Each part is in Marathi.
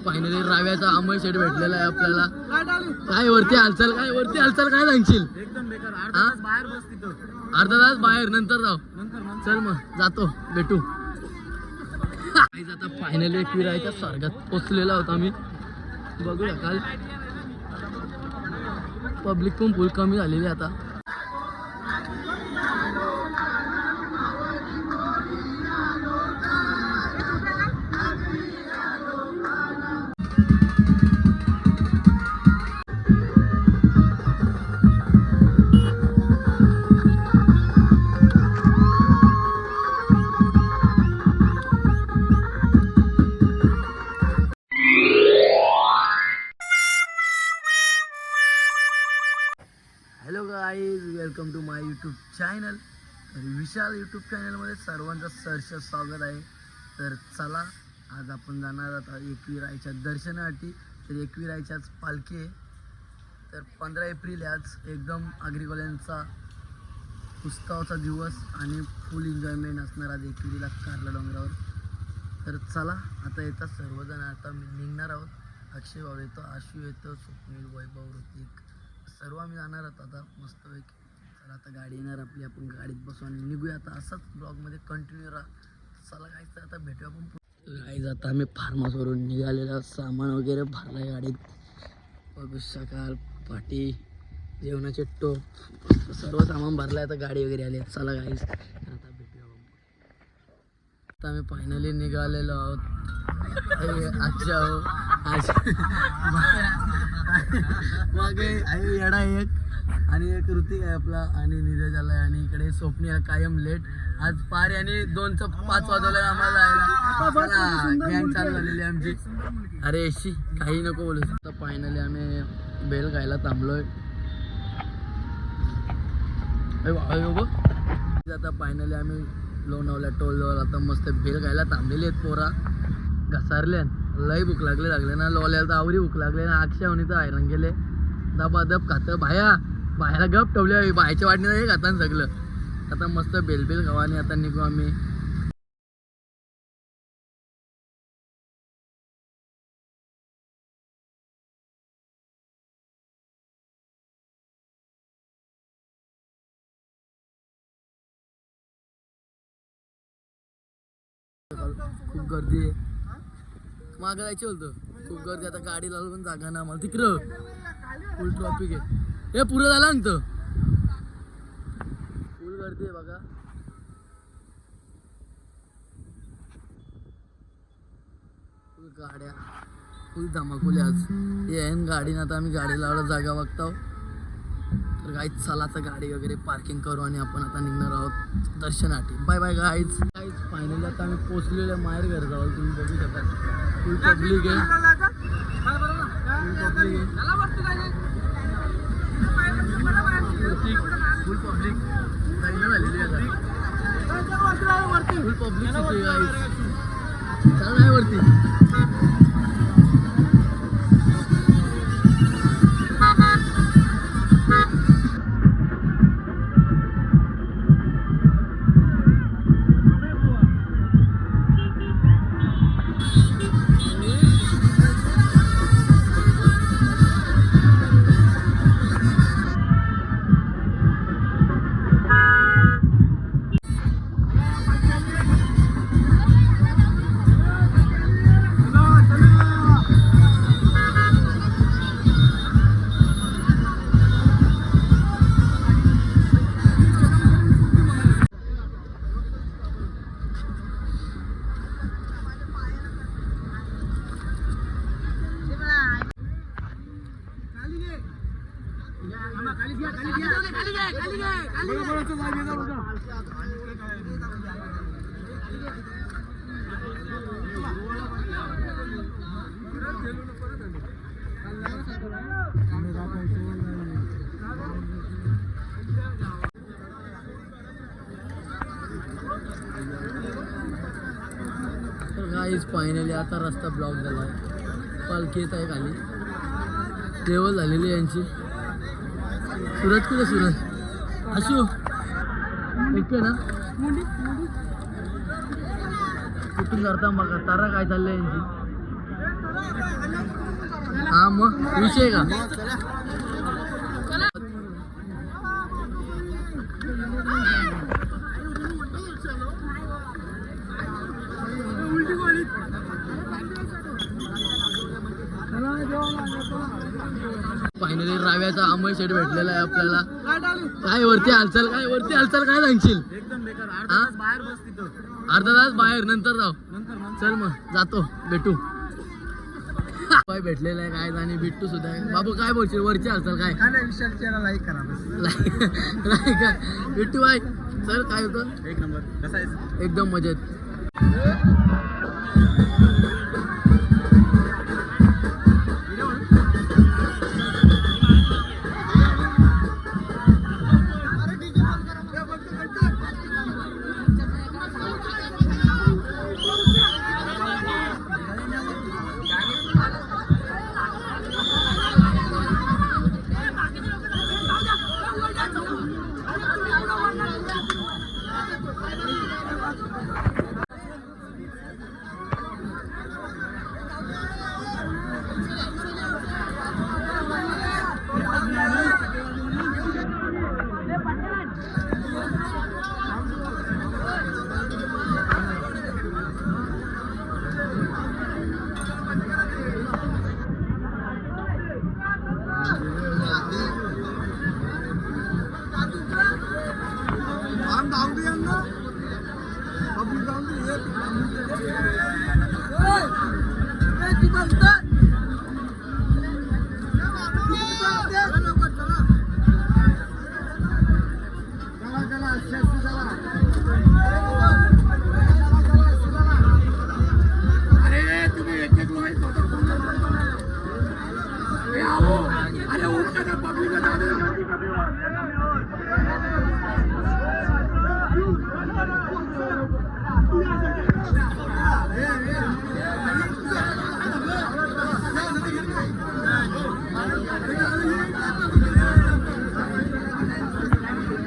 फायनली राव्याचा अमोल शेट भेटलेला आहे आपल्याला. काय वरती हालचाल काय सांगशील? एकदम बेकार. बाहेर बस तिथं, अर्धा तास बाहेर, नंतर जाऊ. चल मग जातो, भेटू. आता फायनली एकविरायच्या स्वर्गात पोचलेला होता मी. बघूया काल पब्लिक पण फुल कमी झालेली आता. Hello guys, welcome to my YouTube channel. तर विशाल यूट्यूब चॅनलमध्ये सर्वांचं सहर्ष स्वागत आहे. तर चला, आज आपण जाणार आहोत एकविरायच्या दर्शनासाठी. तर एकविरायच्याच पालखी आहे. तर 15 एप्रिल आज एकदम आगरीवाल्यांचा उत्सवाचा दिवस आणि फुल एन्जॉयमेंट असणार आज एकविरीला कारला डोंगरावर. तर चला, आता येतात सर्वजण. आता मी निघणार आहोत. अक्षय भाऊ येतो, आशू येतो, स्वप्नील, वैभव, ऋतिक, सर्व आम्ही जाणार आहोत आता मस्तपैकी. चला, आता गाडी येणार आपली, आपण गाडीत बसू आणि निघूया. आता असाच ब्लॉगमध्ये कंटिन्यू राहा. चला गाईज, तर आता भेटूया आपण. गाईज, आता आम्ही फार्मासवरून निघालेला, सामान वगैरे भरला आहे गाडीत. बघू शकाल, पाटी, जेवणाचे टोप, सर्व सामान भरलं आहे. आता गाडी वगैरे आली. चला गाईज, आता भेटूया. आता आम्ही फायनली निघालेलो आहोत. अच्छा हो, मग येडा एक आणि एक ऋतिक आहे आपला आणि नीरज आलाय आणि इकडे स्वप्नी आहे कायम लेट. आज पार आणि 2:05 वाजवलं आम्हाला जायला. गँग चालू झालेली आमची. अरे एशी काही नको बोलू. आता फायनली आम्ही बेल खायला थांबलोय. आता फायनली आम्ही लोणावळा टोलवर आता मस्त बेल खायला थांबलेली आहेत. पोरा घसारले, लई भूक लागले ना. लोल्याला तर आवरी भूक लागले ना. अक्षय तर हैराण गेले. दबादब खातं बाहेर गप ठेवले. बाहेरच्या वाटणीला हे खाताना सगळं. आता मस्त बेलबेल खावा आणि आता निघू आम्ही. खूप गर्दी आहे. मागं जायचं बोलतो. खूप गर्दी. आता गाडी लावून पण जागा ना आम्हाला. तिकडं फुल ट्रॉफिक आहे. हे पुरं झालं ना, फुल गर्दी आहे बघा. फुल गाड्या, फुल धमाकुले आज. हे आहे गाडीनं. आता आम्ही गाडी लावला, जागा बघतो. तर गाईज चला, आता गाडी वगैरे पार्किंग करू आणि आपण आता निघणार आहोत दर्शनासाठी. Bye bye guys. फायनली आता आम्ही पोचलेलो माहेर घर जाऊ. तुम्ही बघू शकता फुल पब्लिक आहे. फुल पब्लिक फुल पब्लिक चला वरती. गाईज फायनली आता रस्ता ब्लॉक झाला आहे. पालखी येत आहे खाली. देवळ झालेली यांची. सूरज कुठे? सूरज आशू इकडे ना. कुठून करता मग तारा काय चाललंय यांची. हा मग विषय का फायनली राव्याचा अमय शेट भेटलेला आहे आपल्याला. काय वरती हालचाल काय सांगशील? एकदम बेकार हा? अर्धा तास बाहेर बस तिथं अर्धा तास बाहेर नंतर जाऊ. नंतर चल मग जातो भेटू. काय भेटलेलं आहे काय आणि बिट्टू सुद्धा आहे. बाबू काय बोलशील वरची हालचाल काय? विशाल चॅनल लाईक करा बस. नाही बिट्टू भाई सर काय होतं? एक नंबर कसा आहे एकदम मजेत.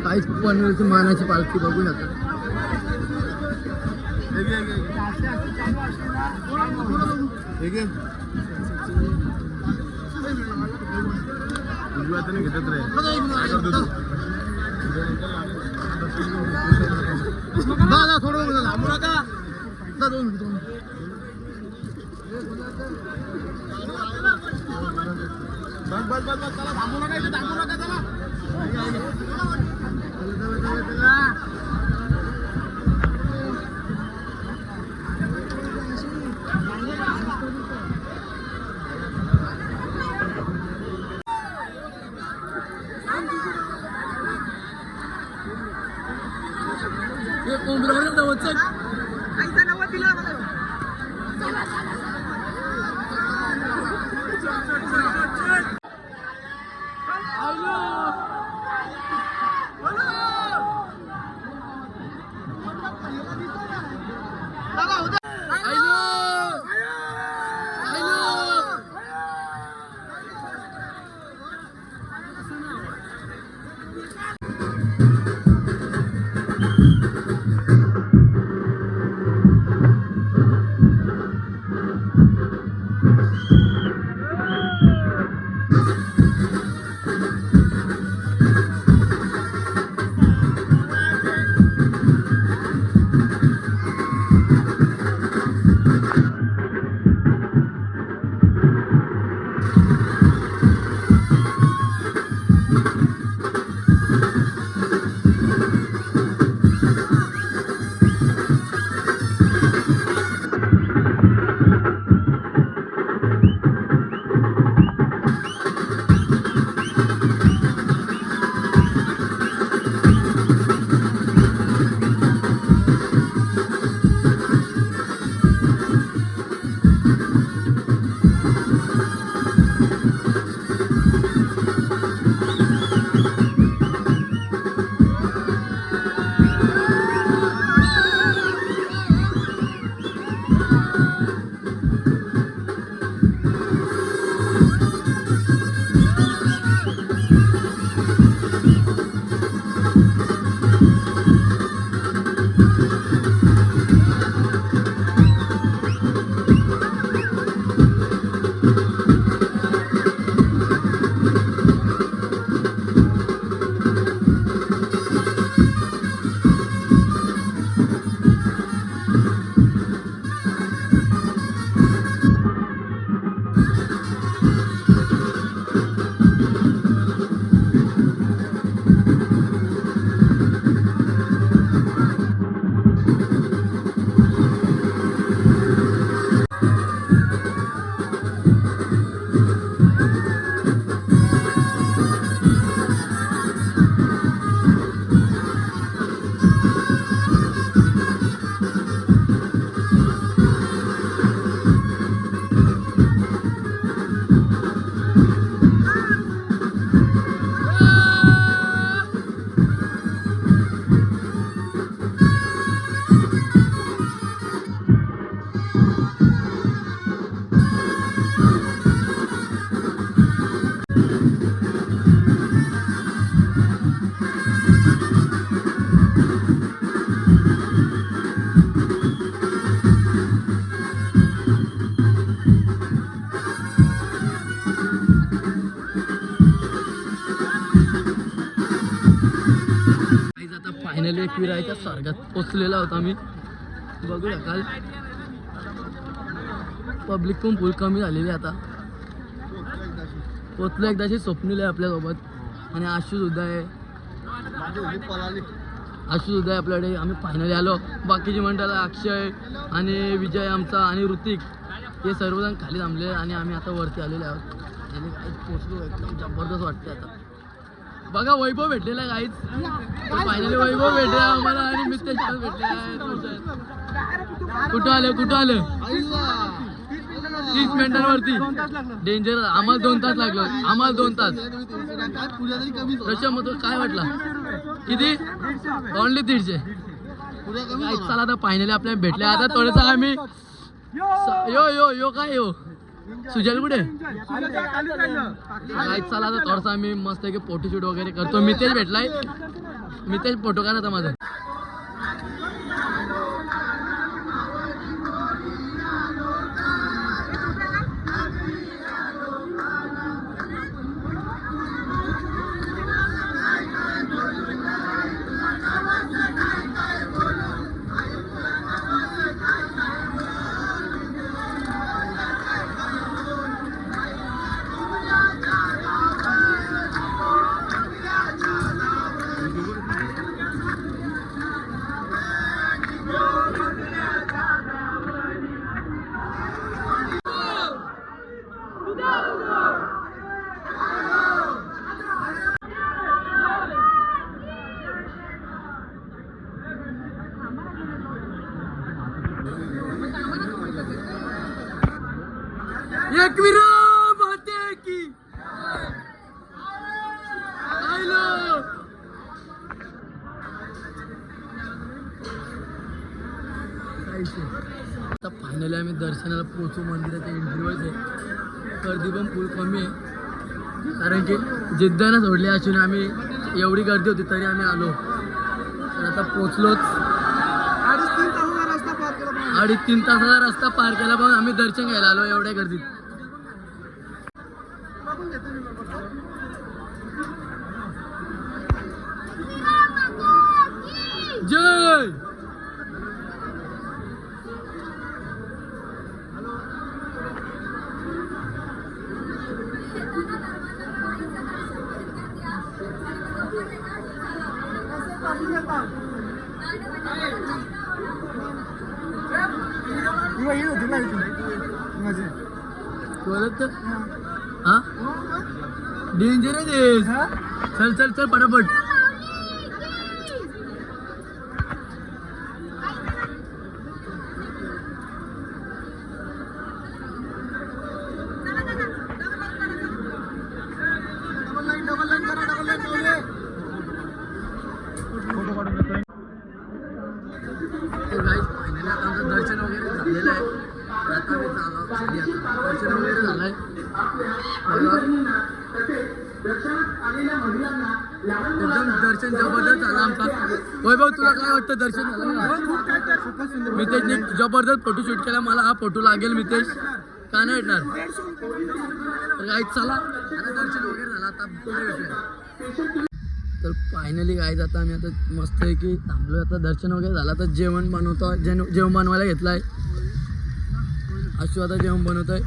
काहीच पनवेलची मानाची पालखी बघू शकता. घेतात रे थोडं थांबू नका. बस चला थांबू नका इथे थांबू नका चला. फायनली एकविराच्या स्वर्गात पोचलेला होता आम्ही. बघूया काल पब्लिक पण फुल कमी झालेली आता. पोचलो एकदाशी. स्वप्नील आहे आपल्यासोबत आणि आशू सुद्धा आहे. आपल्याकडे. आम्ही फायनली आलो. बाकीची मंडळाला अक्षय आणि विजय आमचा आणि ऋतिक हे सर्वजण खाली थांबले आणि आम्ही आता वरती आलेले आहोत. आणि काहीच पोचलो. एकदम जबरदस्त वाटते आता. बघा वैभव भेटलेला आहे काहीच. फायनली वैभव भेटले आम्हाला आणि मित्र भेटले आहे. कुठं आलं 30 मिनिटांवरती. डेंजर. आम्हाला 2 तास लागलो. 2 तास. त्याच्यामध्ये काय वाटला किती? ओनली 150. चला आता फायनली आपल्याला भेटले. आता थोडंसं आम्ही यो काय सुजल कुठे? चला आता थोडंसं आम्ही मस्त की फोटोशूट वगैरे करतो. मितेश भेटलाय. मितेश फोटो काढा माझा. एकविरा माते की आता फायनली आम्ही दर्शनाला पोहोचू. मंदिराच्या एंट्रीवरच आहे. गर्दी पण फुल कमी आहे कारण की जिद्दानं सोडली असून आम्ही एवढी गर्दी होती तरी आम्ही आलो. तर आता पोचलोच. 2.5-3 तासाचा रस्ता पार केला पण आम्ही दर्शन घ्यायला आलो एवढ्या गर्दीत. जय हा डेंजर आहे. चल चल चल पटापट. दर्शन वगैरे झालेलं आहे. आता मी दर्शन वगैरे झालंय. एकदम दर्शन जबरदस्त झालं आमचा. वैभव तुला काय वाटतं दर्शन झालं? मितेशने जबरदस्त फोटोशूट केला. मला हा फोटो लागेल मितेश. का नाही भेटणार? तर काही चला आता दर्शन वगैरे झालं. आता पुढे भेटूया. तर फायनली काय आता आम्ही आता मस्त आहे की थांबलो. आता दर्शन वगैरे झालं. तर जेवण बनवतो. जेवण बनवायला घेतलं आहे. अशू आता जेवण बनवतोय.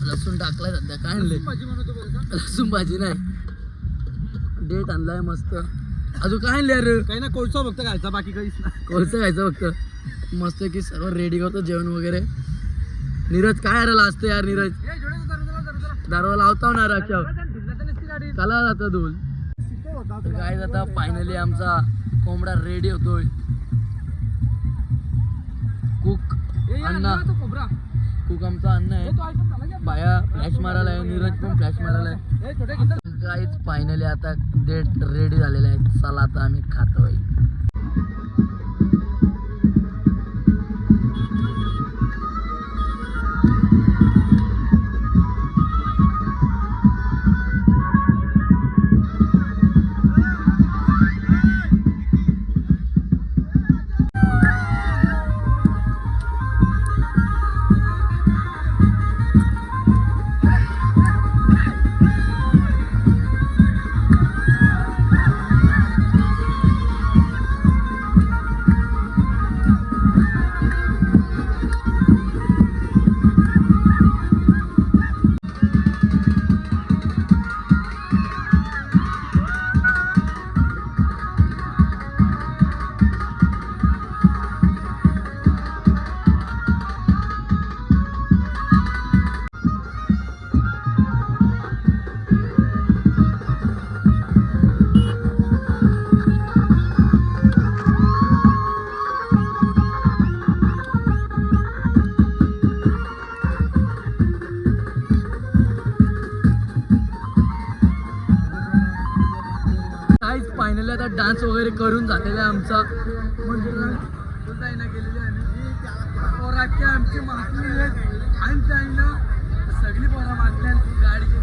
लसूण टाकलाय सध्या. काय आणले? लसूण भाजी नाही. डेट आणलाय मस्त. अजून काय आणले यार? काही ना कोळसा फक्त खायचा बाकी काहीच नाही. कोळसा खायचं फक्त. मस्त की सर्व रेडी करतो जेवण वगैरे. नीरज काय यायला असतं यार? नीरज दरवा लावता ना राक्षा चला जाता धूल. तर काय आता फायनली आमचा कोंबडा रेडी होतोय. कुक अण्णा. कुक आमचा अण्णा आहे. बाया फ्लॅश मारायला आहे. नीरज पण फ्लॅश मारायला आहे. काहीच फायनली आता डेट रेडी झालेला आहे. चला आता आम्ही खातोय. फायनली आता डान्स वगैरे करून झालेला आहे आमचा गेलेली आहे पोरा आमची मागणी आहेत आणि त्यांना सगळी पोरा मागल्या गाडीची